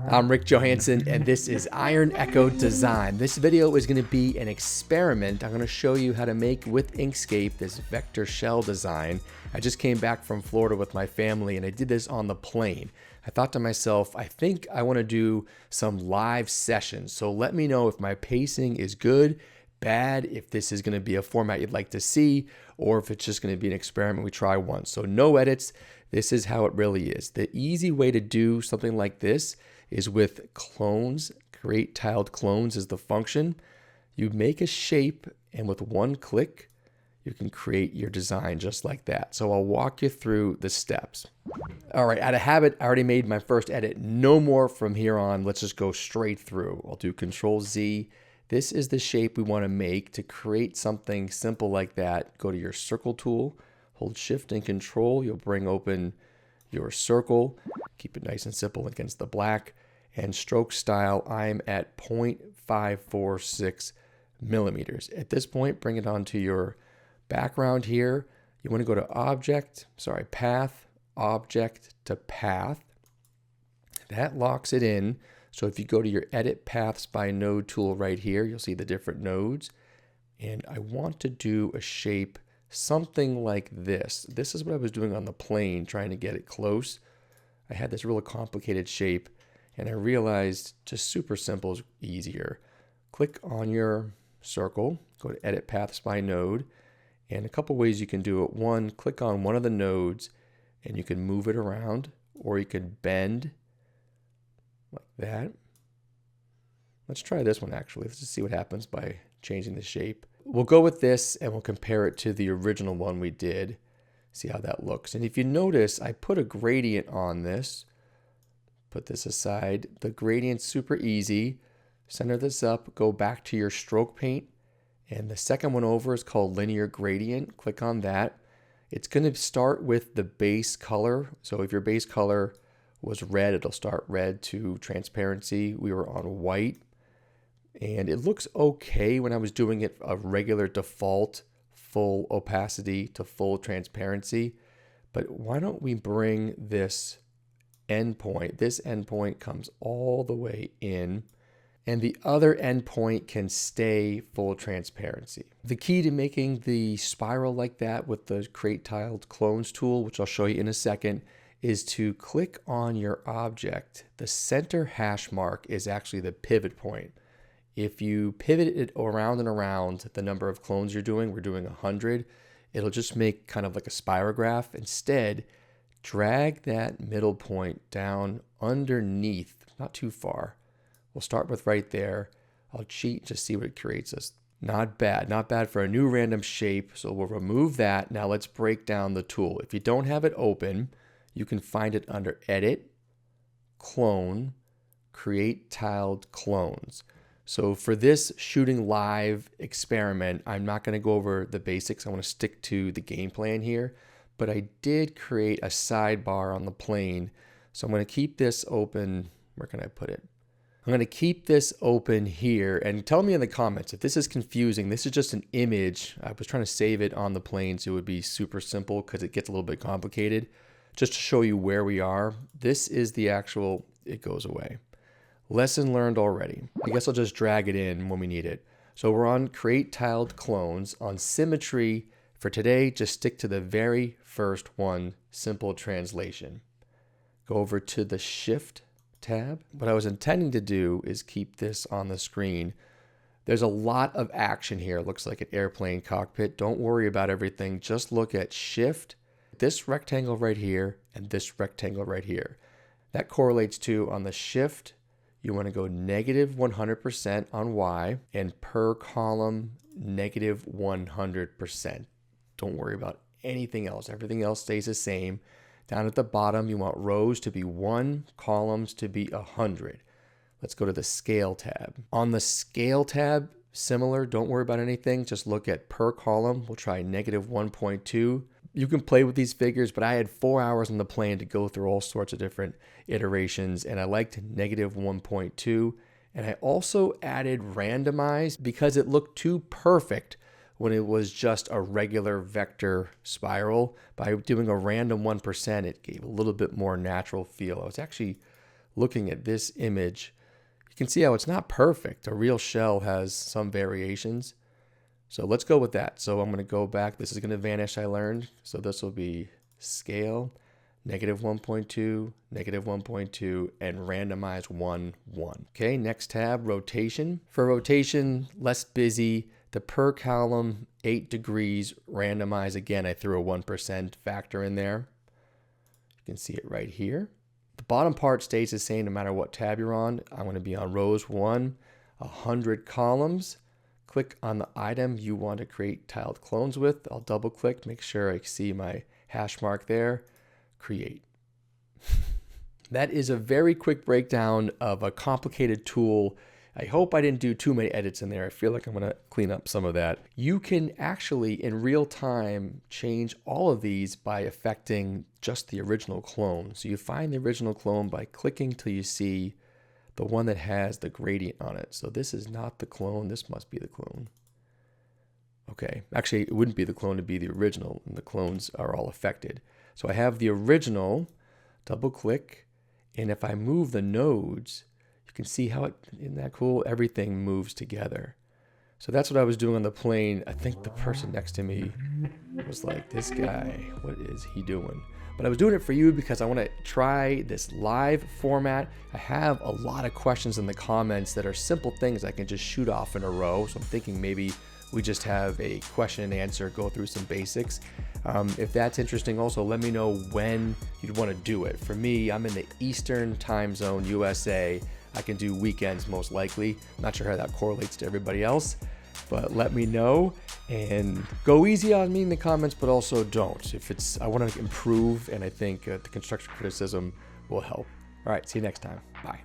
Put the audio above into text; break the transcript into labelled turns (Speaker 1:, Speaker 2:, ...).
Speaker 1: I'm Rick Johansson, and this is Iron Echo Design. This video is going to be an experiment. I'm going to show you how to make with Inkscape this vector shell design. I just came back from Florida with my family, and I did this on the plane. I thought to myself, I think I want to do some live sessions. So let me know if my pacing is good, bad, if this is going to be a format you'd like to see, or if it's just going to be an experiment we try once. So no edits. This is how it really is. The easy way to do something like this is with clones. Create tiled clones is the function. You make a shape, and with one click, you can create your design just like that. So I'll walk you through the steps. All right, out of habit, I already made my first edit. No more from here on. Let's just go straight through. I'll do Control Z. This is the shape we want to make. To create something simple like that, go to your circle tool, hold Shift and Control. You'll bring open your circle. Keep it nice and simple against the black. And stroke style, I'm at 0.546 millimeters. At this point, bring it onto your background here. You want to go to Path, Object to Path. That locks it in. So if you go to your Edit Paths by Node tool right here, you'll see the different nodes. And I want to do a shape something like this. This is what I was doing on the plane, trying to get it close. I had this really complicated shape, and I realized just super simple is easier. Click on your circle, go to Edit Paths by Node, and a couple ways you can do it. One, click on one of the nodes, and you can move it around, or you can bend like that. Let's try this one actually. Let's just see what happens by changing the shape. We'll go with this and we'll compare it to the original one we did. See how that looks. And if you notice, I put a gradient on this. Put this aside. The gradient's super easy. Center this up, go back to your stroke paint. And the second one over is called linear gradient. Click on that. It's going to start with the base color. So if your base color was red, it'll start red to transparency. We were on white. And it looks okay when I was doing it a regular default full opacity to full transparency. But why don't we bring this endpoint? This endpoint comes all the way in, and the other endpoint can stay full transparency. The key to making the spiral like that with the Create Tiled Clones tool, which I'll show you in a second, is to click on your object. The center hash mark is actually the pivot point. If you pivot it around and around the number of clones you're doing, we're doing 100, it'll just make kind of like a spirograph. Instead, drag that middle point down underneath, not too far. We'll start with right there. I'll cheat, just see what it creates us. Not bad, not bad for a new random shape. So we'll remove that. Now let's break down the tool. If you don't have it open, you can find it under Edit, Clone, Create Tiled Clones. So for this shooting live experiment, I'm not going to go over the basics. I want to stick to the game plan here, but I did create a sidebar on the plane. So I'm going to keep this open. Where can I put it? I'm going to keep this open here, and tell me in the comments if this is confusing. This is just an image. I was trying to save it on the plane so it would be super simple because it gets a little bit complicated. Just to show you where we are, this is the actual, it goes away. Lesson learned already. I guess I'll just drag it in when we need it. So we're on Create Tiled Clones. On Symmetry, for today, just stick to the very first one, Simple Translation. Go over to the Shift tab. What I was intending to do is keep this on the screen. There's a lot of action here. It looks like an airplane cockpit. Don't worry about everything. Just look at Shift, this rectangle right here, and this rectangle right here. That correlates to, on the Shift, you want to go negative 100% on Y, and per column, negative 100%. Don't worry about anything else. Everything else stays the same. Down at the bottom, you want rows to be 1, columns to be 100. Let's go to the Scale tab. On the Scale tab, similar, don't worry about anything. Just look at per column. We'll try negative 1.2. You can play with these figures, but I had 4 hours on the plane to go through all sorts of different iterations, and I liked negative 1.2. And I also added randomize because it looked too perfect when it was just a regular vector spiral. By doing a random 1%, it gave a little bit more natural feel. I was actually looking at this image, you can see how it's not perfect. A real shell has some variations. So let's go with that. So I'm going to go back. This is going to vanish, I learned. So this will be scale, -1.2, -1.2, and randomize 1, 1. Okay, next tab, rotation. For rotation, less busy. The per column, 8 degrees, randomize. Again, I threw a 1% factor in there. You can see it right here. The bottom part stays the same no matter what tab you're on. I'm going to be on rows 1, 100 columns. Click on the item you want to create tiled clones with. I'll double click, make sure I see my hash mark there. Create. That is a very quick breakdown of a complicated tool. I hope I didn't do too many edits in there. I feel like I'm going to clean up some of that. You can actually, in real time, change all of these by affecting just the original clone. So you find the original clone by clicking till you see the one that has the gradient on it. So this is not the clone. This must be the clone. Okay, actually, it wouldn't be the clone to be the original, and the clones are all affected. So I have the original, double click, and if I move the nodes, you can see how isn't that cool? Everything moves together. So that's what I was doing on the plane. I think the person next to me was like, this guy, what is he doing? But I was doing it for you because I want to try this live format. I have a lot of questions in the comments that are simple things I can just shoot off in a row. So I'm thinking maybe we just have a question and answer, go through some basics. If that's interesting, also let me know when you'd want to do it. For me, I'm in the Eastern time zone, USA. I can do weekends most likely. I'm not sure how that correlates to everybody else, but let me know and go easy on me in the comments, but also don't. If it's, I want to improve, and I think the constructive criticism will help. All right, see you next time. Bye.